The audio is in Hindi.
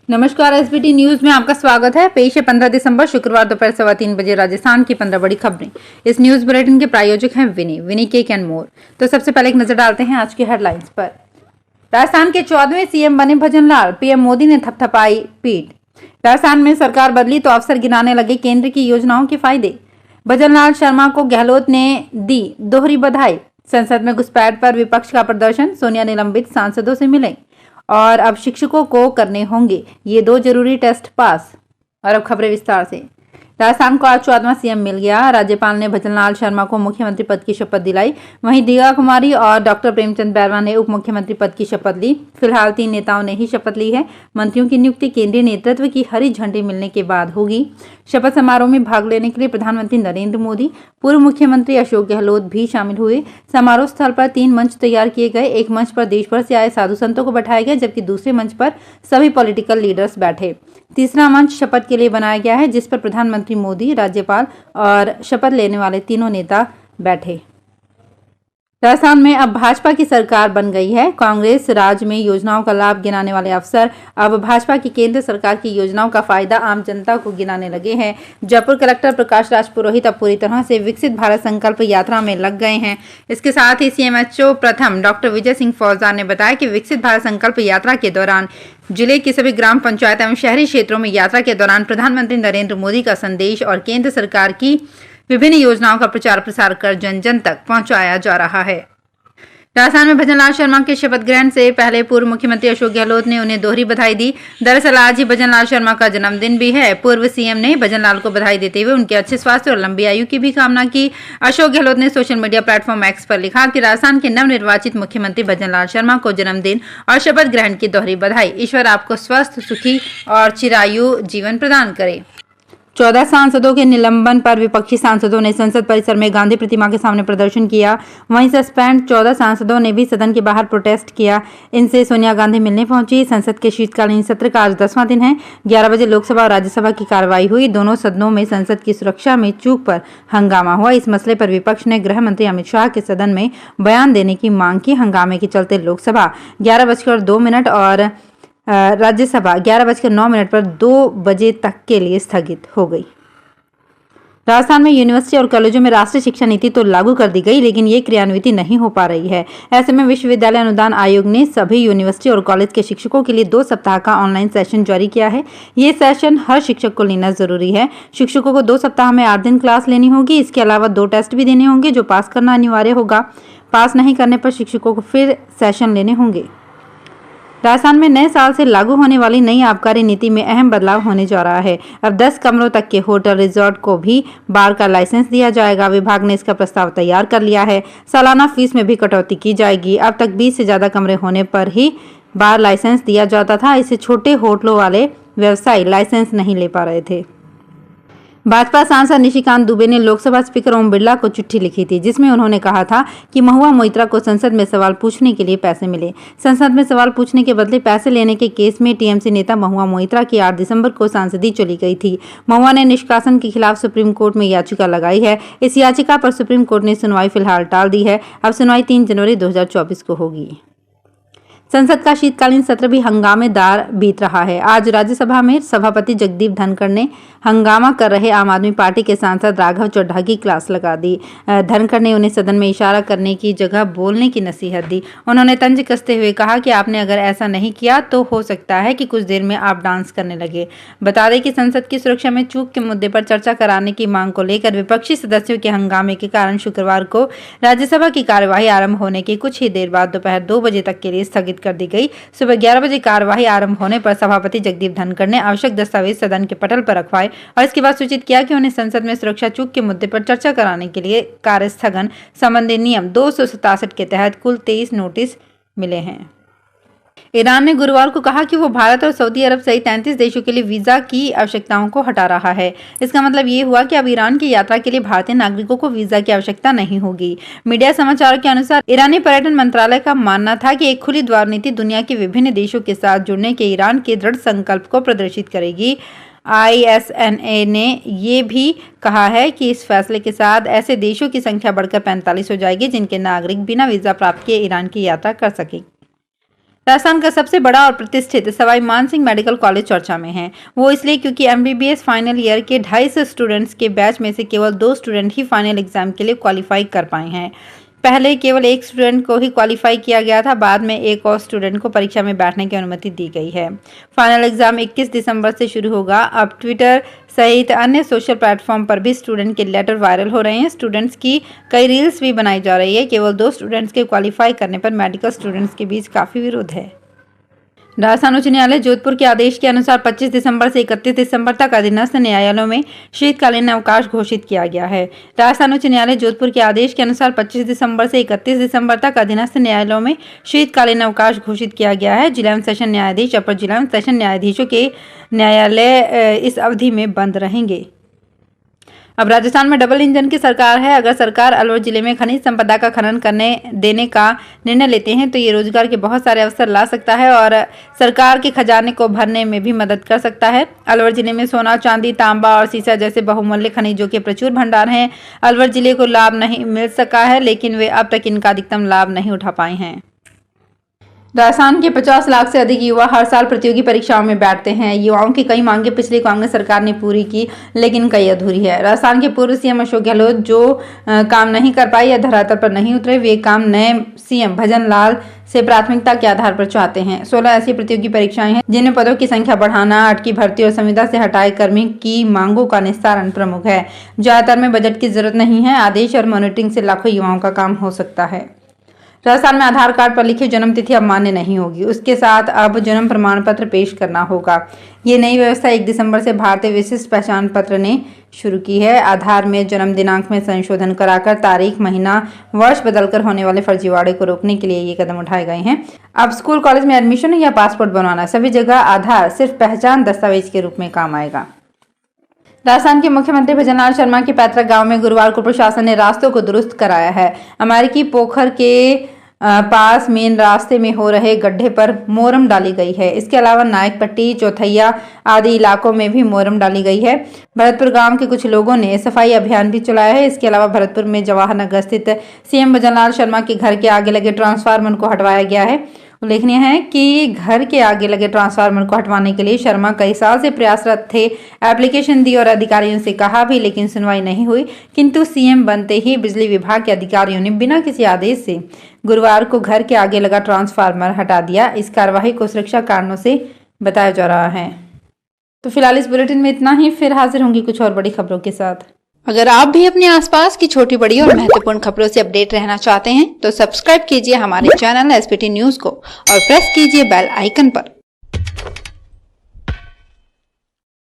नमस्कार, एसबीटी न्यूज में आपका स्वागत है। पेश है 15 दिसंबर शुक्रवार दोपहर 3:15 राजस्थान की 15 बड़ी खबरें। इस न्यूज बुलेटिन के प्रायोजक हैं विनी केक एंड मोर। तो सबसे पहले एक नजर डालते हैं आज की हेडलाइंस पर। राजस्थान के 14वें सीएम बने भजन लाल, पीएम मोदी ने थपथपाई पीठ। राजस्थान में सरकार बदली तो अफसर गिनाने लगे केंद्र की योजनाओं के फायदे। भजन लाल शर्मा को गहलोत ने दी दोहरी बधाई। संसद में घुसपैठ पर विपक्ष का प्रदर्शन, सोनिया निलंबित सांसदों से मिले और अब शिक्षकों को करने होंगे ये 2 जरूरी टेस्ट पास। और अब खबरें विस्तार से। राजस्थान को आज 14वां सीएम मिल गया। राज्यपाल ने भजन लाल शर्मा को मुख्यमंत्री पद की शपथ दिलाई। वहीं दीघा कुमारी और डॉक्टर प्रेमचंद बैरवा ने उप मुख्यमंत्री पद की शपथ ली। फिलहाल 3 नेताओं ने ही शपथ ली है। मंत्रियों की नियुक्ति केंद्रीय नेतृत्व की हरी झंडी मिलने के बाद होगी। शपथ समारोह में भाग लेने के लिए प्रधानमंत्री नरेंद्र मोदी, पूर्व मुख्यमंत्री अशोक गहलोत भी शामिल हुए। समारोह स्थल पर 3 मंच तैयार किए गए। एक मंच पर देश भर से आए साधु संतों को बैठाया गया, जबकि दूसरे मंच पर सभी पॉलिटिकल लीडर्स बैठे। तीसरा मंच शपथ के लिए बनाया गया है, जिस पर प्रधानमंत्री मोदी, राज्यपाल और शपथ लेने वाले तीनों नेता बैठे। राजस्थान में अब भाजपा की सरकार बन गई है। कांग्रेस राज में योजनाओं का लाभ गिनाने वाले अफसर अब भाजपा की केंद्र सरकार की योजनाओं का फायदा आम जनता को गिनाने लगे हैं। जयपुर कलेक्टर प्रकाश राज पुरोहित अब पूरी तरह से विकसित भारत संकल्प यात्रा में लग गए हैं। इसके साथ ही सीएमएचओ प्रथम डॉक्टर विजय सिंह फौजदार ने बताया कि विकसित भारत संकल्प यात्रा के दौरान जिले की सभी ग्राम पंचायत एवं शहरी क्षेत्रों में यात्रा के दौरान प्रधानमंत्री नरेंद्र मोदी का संदेश और केंद्र सरकार की विभिन्न योजनाओं का प्रचार प्रसार कर जन जन तक पहुंचाया जा रहा है। राजस्थान में भजन लाल शर्मा के शपथ ग्रहण से पहले पूर्व मुख्यमंत्री अशोक गहलोत ने उन्हें दोहरी बधाई दी। दरअसल आज ही भजन लाल शर्मा का जन्मदिन भी है। पूर्व सीएम ने भजन लाल को बधाई देते हुए उनके अच्छे स्वास्थ्य और लंबी आयु की भी कामना की। अशोक गहलोत ने सोशल मीडिया प्लेटफॉर्म एक्स पर लिखा कि राजस्थान के नवनिर्वाचित मुख्यमंत्री भजन लाल शर्मा को जन्मदिन और शपथ ग्रहण की दोहरी बधाई। ईश्वर आपको स्वस्थ, सुखी और चिरायु जीवन प्रदान करे। 14 सांसदों के निलंबन पर विपक्षी सांसदों ने संसद परिसर में गांधी प्रतिमा के सामने प्रदर्शन किया। वहीं सस्पेंड 14 सांसदों ने भी सदन के बाहर प्रोटेस्ट किया। इनसे सोनिया गांधी मिलने पहुंची। संसद के शीतकालीन सत्र का आज 10वां दिन है। 11 बजे लोकसभा और राज्यसभा की कार्रवाई हुई। दोनों सदनों में संसद की सुरक्षा में चूक पर हंगामा हुआ। इस मसले पर विपक्ष ने गृह मंत्री अमित शाह के सदन में बयान देने की मांग की। हंगामे के चलते लोकसभा 11:02 और राज्यसभा 11:09 पर 2 बजे तक के लिए स्थगित हो गई। राजस्थान में यूनिवर्सिटी और कॉलेजों में राष्ट्रीय शिक्षा नीति तो लागू कर दी गई, लेकिन ये क्रियान्वित नहीं हो पा रही है। ऐसे में विश्वविद्यालय अनुदान आयोग ने सभी यूनिवर्सिटी और कॉलेज के शिक्षकों के लिए 2 सप्ताह का ऑनलाइन सेशन जारी किया है। ये सेशन हर शिक्षक को लेना जरूरी है। शिक्षकों को 2 सप्ताह में 8 दिन क्लास लेनी होगी। इसके अलावा 2 टेस्ट भी देने होंगे, जो पास करना अनिवार्य होगा। पास नहीं करने पर शिक्षकों को फिर सेशन लेने होंगे। राजस्थान में नए साल से लागू होने वाली नई आबकारी नीति में अहम बदलाव होने जा रहा है। अब 10 कमरों तक के होटल रिजॉर्ट को भी बार का लाइसेंस दिया जाएगा। विभाग ने इसका प्रस्ताव तैयार कर लिया है। सालाना फीस में भी कटौती की जाएगी। अब तक 20 से ज्यादा कमरे होने पर ही बार लाइसेंस दिया जाता था। इससे छोटे होटलों वाले व्यवसायी लाइसेंस नहीं ले पा रहे थे। भाजपा सांसद निशिकांत दुबे ने लोकसभा स्पीकर ओम बिरला को चिट्ठी लिखी थी, जिसमें उन्होंने कहा था कि महुआ मोइत्रा को संसद में सवाल पूछने के लिए पैसे मिले। संसद में सवाल पूछने के बदले पैसे लेने के केस में टीएमसी नेता महुआ मोइत्रा की 8 दिसंबर को सांसदी चली गई थी। महुआ ने निष्कासन के खिलाफ सुप्रीम कोर्ट में याचिका लगाई है। इस याचिका पर सुप्रीम कोर्ट ने सुनवाई फिलहाल टाल दी है। अब सुनवाई 3 जनवरी 2024 को होगी। संसद का शीतकालीन सत्र भी हंगामेदार बीत रहा है। आज राज्यसभा में सभापति जगदीप धनखड़ ने हंगामा कर रहे आम आदमी पार्टी के सांसद राघव चड्ढा की क्लास लगा दी। धनखड़ ने उन्हें सदन में इशारा करने की जगह बोलने की नसीहत दी। उन्होंने तंज कसते हुए कहा कि आपने अगर ऐसा नहीं किया तो हो सकता है कि कुछ देर में आप डांस करने लगे। बता दें कि संसद की सुरक्षा में चूक के मुद्दे पर चर्चा कराने की मांग को लेकर विपक्षी सदस्यों के हंगामे के कारण शुक्रवार को राज्यसभा की कार्यवाही आरंभ होने के कुछ ही देर बाद दोपहर 2 बजे तक के लिए स्थगित कर दी गई। सुबह 11 बजे कार्यवाही आरंभ होने पर सभापति जगदीप धनखड़ ने आवश्यक दस्तावेज सदन के पटल पर रखवाए और इसके बाद सूचित किया कि उन्हें संसद में सुरक्षा चूक के मुद्दे पर चर्चा कराने के लिए कार्य स्थगन संबंधी नियम 267 के तहत कुल 23 नोटिस मिले हैं। ईरान ने गुरुवार को कहा कि वो भारत और सऊदी अरब सहित 33 देशों के लिए वीजा की आवश्यकताओं को हटा रहा है। इसका मतलब ये हुआ कि अब ईरान की यात्रा के लिए भारतीय नागरिकों को वीजा की आवश्यकता नहीं होगी। मीडिया समाचारों के अनुसार ईरानी पर्यटन मंत्रालय का मानना था कि एक खुली द्वार नीति दुनिया के विभिन्न देशों के साथ जुड़ने के ईरान के दृढ़ संकल्प को प्रदर्शित करेगी। ISNA ने ये भी कहा है कि इस फैसले के साथ ऐसे देशों की संख्या बढ़कर 45 हो जाएगी जिनके नागरिक बिना वीजा प्राप्त किए ईरान की यात्रा कर सकें। राजस्थान का सबसे बड़ा और प्रतिष्ठित सवाई मानसिंह मेडिकल कॉलेज चर्चा में है। वो इसलिए क्योंकि एमबीबीएस फाइनल ईयर के 250 स्टूडेंट्स के बैच में से केवल 2 स्टूडेंट ही फाइनल एग्जाम के लिए क्वालिफाई कर पाए हैं। पहले केवल एक स्टूडेंट को ही क्वालिफाई किया गया था, बाद में एक और स्टूडेंट को परीक्षा में बैठने की अनुमति दी गई है। फाइनल एग्जाम 21 दिसंबर से शुरू होगा। अब ट्विटर सहित अन्य सोशल प्लेटफॉर्म पर भी स्टूडेंट के लेटर वायरल हो रहे हैं। स्टूडेंट्स की कई रील्स भी बनाई जा रही है। केवल 2 स्टूडेंट्स के क्वालिफाई करने पर मेडिकल स्टूडेंट्स के बीच काफी विरोध है। राजस्थान उच्च न्यायालय जोधपुर के आदेश के अनुसार 25 दिसंबर से 31 दिसंबर तक अधीनस्थ न्यायालयों में शीतकालीन अवकाश घोषित किया गया है। राजस्थान उच्च न्यायालय जोधपुर के आदेश के अनुसार 25 दिसंबर से 31 दिसंबर तक अधीनस्थ न्यायालयों में शीतकालीन अवकाश घोषित किया गया है। जिला एवं सेशन न्यायाधीश, अपर जिला एवं सेशन न्यायाधीशों के न्यायालय इस अवधि में बंद रहेंगे। अब राजस्थान में डबल इंजन की सरकार है। अगर सरकार अलवर जिले में खनिज संपदा का खनन करने देने का निर्णय लेते हैं तो ये रोजगार के बहुत सारे अवसर ला सकता है और सरकार के खजाने को भरने में भी मदद कर सकता है। अलवर जिले में सोना, चांदी, तांबा और सीसा जैसे बहुमूल्य खनिजों के प्रचुर भंडार हैं। अलवर जिले को लाभ नहीं मिल सका है, लेकिन वे अब तक इनका अधिकतम लाभ नहीं उठा पाए हैं। राजस्थान के 50 लाख से अधिक युवा हर साल प्रतियोगी परीक्षाओं में बैठते हैं। युवाओं की कई मांगे पिछली कांग्रेस सरकार ने पूरी की, लेकिन कई अधूरी है। राजस्थान के पूर्व सीएम अशोक गहलोत जो काम नहीं कर पाए या धरातल पर नहीं उतरे, वे काम नए सीएम भजन लाल से प्राथमिकता के आधार पर चाहते हैं। 16 ऐसी प्रतियोगी परीक्षाएं हैं जिनमें पदों की संख्या बढ़ाना, अटकी भर्ती और संविदा से हटाए कर्मी की मांगों का निस्तारण प्रमुख है। ज्यादातर में बजट की जरूरत नहीं है। आदेश और मॉनिटरिंग से लाखों युवाओं का काम हो सकता है। राजस्थान में आधार कार्ड पर लिखी जन्म तिथि अब मान्य नहीं होगी। उसके साथ अब जन्म प्रमाण पत्र पेश करना होगा। ये नई व्यवस्था 1 दिसंबर से भारतीय विशिष्ट पहचान पत्र ने शुरू की है। आधार में जन्म दिनांक में संशोधन कराकर तारीख, महीना, वर्ष बदलकर होने वाले फर्जीवाड़े को रोकने के लिए ये कदम उठाए गए हैं। अब स्कूल, कॉलेज में एडमिशन या पासपोर्ट बनवाना, सभी जगह आधार सिर्फ पहचान दस्तावेज के रूप में काम आएगा। राजस्थान के मुख्यमंत्री भजनलाल शर्मा के पैतृक गांव में गुरुवार को प्रशासन ने रास्तों को दुरुस्त कराया है। अमेरिकी पोखर के पास मेन रास्ते में हो रहे गड्ढे पर मोरम डाली गई है। इसके अलावा नायक पट्टी, चौथैया आदि इलाकों में भी मोरम डाली गई है। भरतपुर गांव के कुछ लोगों ने सफाई अभियान भी चलाया है। इसके अलावा भरतपुर में जवाहर नगर स्थित सीएम भजनलाल शर्मा के घर के आगे लगे ट्रांसफार्मर को हटवाया गया है। उल्लेखनीय है कि घर के आगे लगे ट्रांसफार्मर को हटवाने के लिए शर्मा कई साल से प्रयासरत थे। एप्लीकेशन दी और अधिकारियों से कहा भी, लेकिन सुनवाई नहीं हुई। किंतु सीएम बनते ही बिजली विभाग के अधिकारियों ने बिना किसी आदेश से गुरुवार को घर के आगे लगा ट्रांसफार्मर हटा दिया। इस कार्रवाई को सुरक्षा कारणों से बताया जा रहा है। तो फिलहाल इस बुलेटिन में इतना ही। फिर हाजिर होंगी कुछ और बड़ी खबरों के साथ। अगर आप भी अपने आसपास की छोटी बड़ी और महत्वपूर्ण खबरों से अपडेट रहना चाहते हैं तो सब्सक्राइब कीजिए हमारे चैनल एसपीटी न्यूज को और प्रेस कीजिए बेल आइकन पर।